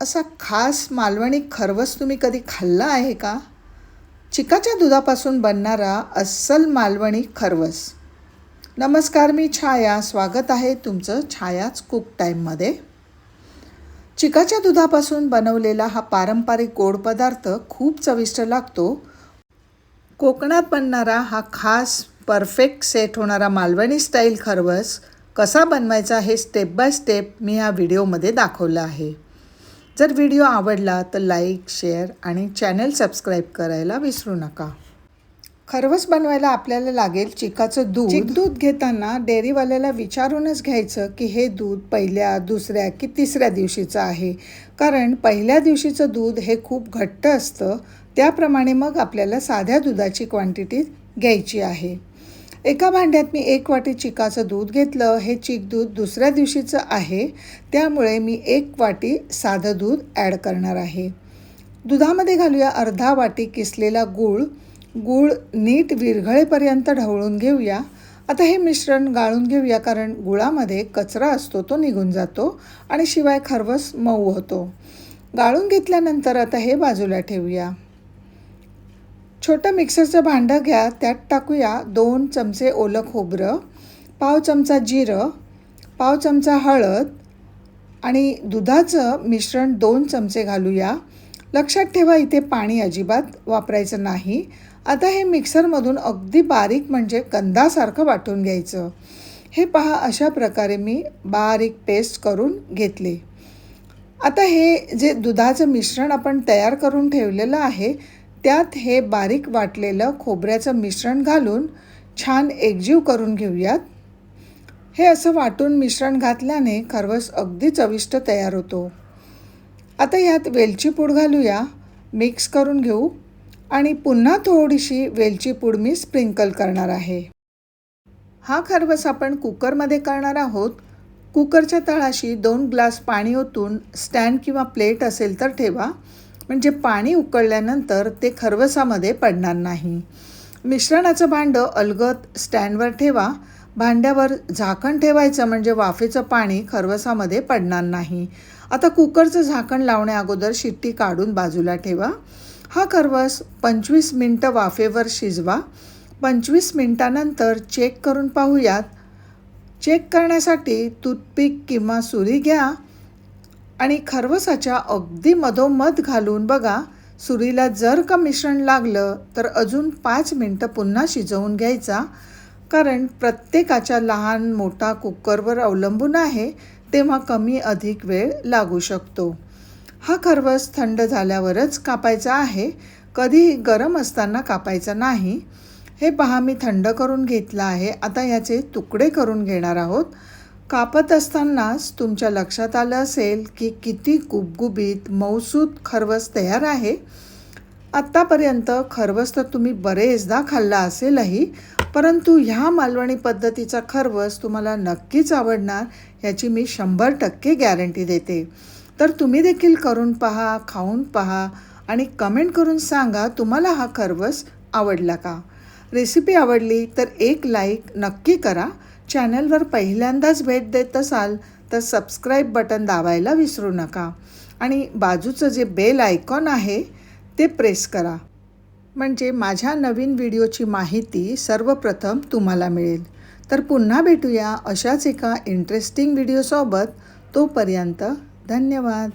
असा खास मालवणी खरवस तुम्ही कधी खाल्ला आहे का? चिकाच्या दुधापासून बनणारा अस्सल मालवणी खरवस. नमस्कार, मी छाया. स्वागत आहे तुमचं छायाच कुक टाईममध्ये. चिकाच्या दुधापासून बनवलेला हा पारंपरिक गोड पदार्थ खूप चविष्ट लागतो. कोकणात बनणारा हा खास परफेक्ट सेट होणारा मालवणी स्टाईल खरवस कसा बनवायचा हे स्टेप बाय स्टेप मी या व्हिडिओमध्ये दाखवलं आहे. जर व्हिडिओ आवडला तर लाईक, शेअर आणि चॅनल सबस्क्राईब करायला विसरू नका. खरवस बनवायला आपल्याला लागेल चिकाचं दूध. दूध घेताना डेअरीवाल्याला विचारूनच घ्यायचं की हे दूध पहिल्या, दुसऱ्या की तिसऱ्या दिवशीचं आहे. कारण पहिल्या दिवशीचं दूध हे खूप घट्ट असतं. त्याप्रमाणे मग आपल्याला साध्या दुधाची क्वांटिटी घ्यायची आहे. एका भांड्यात मी 1 वाटी चिकाचं दूध घेतलं. हे चिक दूध दुसऱ्या दिवशीचं आहे, त्यामुळे मी 1 वाटी साधं दूध ॲड करणार आहे. दुधामध्ये घालूया अर्धा वाटी किसलेला गूळ. गूळ नीट विरघळेपर्यंत ढवळून घेऊया. आता हे मिश्रण गाळून घेऊया, कारण गुळामध्ये कचरा असतो तो निघून जातो आणि शिवाय खरवस मऊ होतो. गाळून घेतल्यानंतर आता हे बाजूला ठेवूया. छोटं मिक्सरचं भांडं घ्या. त्यात टाकूया 2 चमचे ओलं खोबरं, पाव चमचा जिरं, पाव चमचा हळद आणि दुधाचं मिश्रण 2 चमचे घालूया. लक्षात ठेवा, इथे पाणी अजिबात वापरायचं नाही. आता हे मिक्सरमधून अगदी बारीक म्हणजे कंदासारखं वाटून घ्यायचं. हे पहा, अशा प्रकारे मी बारीक पेस्ट करून घेतले. आता हे जे दुधाचं मिश्रण आपण तयार करून ठेवलेलं आहे, त्यात हे बारीक वाटलेलं खोबऱ्याचं मिश्रण घालून छान एकजीव करून घेऊयात. हे असं वाटून मिश्रण घातल्याने खरवस अगदी चविष्ट तयार होतो. आता यात वेलची पूड घालूया. मिक्स करून घेऊ आणि पुन्हा थोडीशी वेलची पूड मी स्प्रिंकल करणार आहे. हा खरवस आपण कुकरमध्ये करणार आहोत. कुकरच्या तळाशी 2 ग्लास पाणी ओतून स्टँड किंवा प्लेट असेल तर ठेवा, म्हणजे पाणी उकळल्यानंतर ते खरवसामध्ये पडणार नाही. मिश्रणाचं भांडं अलगद स्टँडवर ठेवा. भांड्यावर झाकण ठेवायचं, म्हणजे वाफेचं पाणी खरवसामध्ये पडणार नाही. आता कुकरचं झाकण लावण्या अगोदर शिट्टी काढून बाजूला ठेवा. हा खरवस 25 मिनटं वाफेवर शिजवा. 25 मिनटानंतर चेक करून पाहूयात. चेक करण्यासाठी टूथपिक किंवा सुरी घ्या आणि खरवसाच्या अगदी मधोमध घालून बघा. सुरीला जर का मिश्रण लागलं तर अजून 5 मिनटं पुन्हा शिजवून घ्यायचा, कारण प्रत्येकाच्या लहान मोठा कुकरवर अवलंबून आहे, तेव्हा कमी अधिक वेळ लागू शकतो. हा खरवस थंड झाल्यावरच कापायचा आहे, कधीही गरम असताना कापायचा नाही. हे पहा, मी थंड करून घेतला आहे. आता याचे तुकडे करून घेणार आहोत. कापत असतानाच तुमच्या लक्षात आलं असेल की किती गुबगुबीत मऊसूत खरवस तयार आहे. आत्तापर्यंत खरवस तर तुम्ही बरेचदा खाल्ला असेलही, परंतु ह्या मालवणी पद्धतीचा खरवस तुम्हाला नक्कीच आवडणार, याची मी 100% गॅरंटी देते. तर तुम्ही देखील करून पहा, खाऊन पहा आणि कमेंट करून सांगा तुम्हाला हा खरवस आवडला का. रेसिपी आवडली तर एक लाईक नक्की करा. चॅनलवर पहिल्यांदाच भेट देत असाल तर सबस्क्राईब बटन दाबायला विसरू नका आणि बाजूचं जे बेल आयकॉन आहे ते प्रेस करा, म्हणजे माझ्या नवीन व्हिडिओची माहिती सर्वप्रथम तुम्हाला मिळेल. तर पुन्हा भेटूया अशाच एका इंटरेस्टिंग व्हिडिओसोबत. तोपर्यंत धन्यवाद.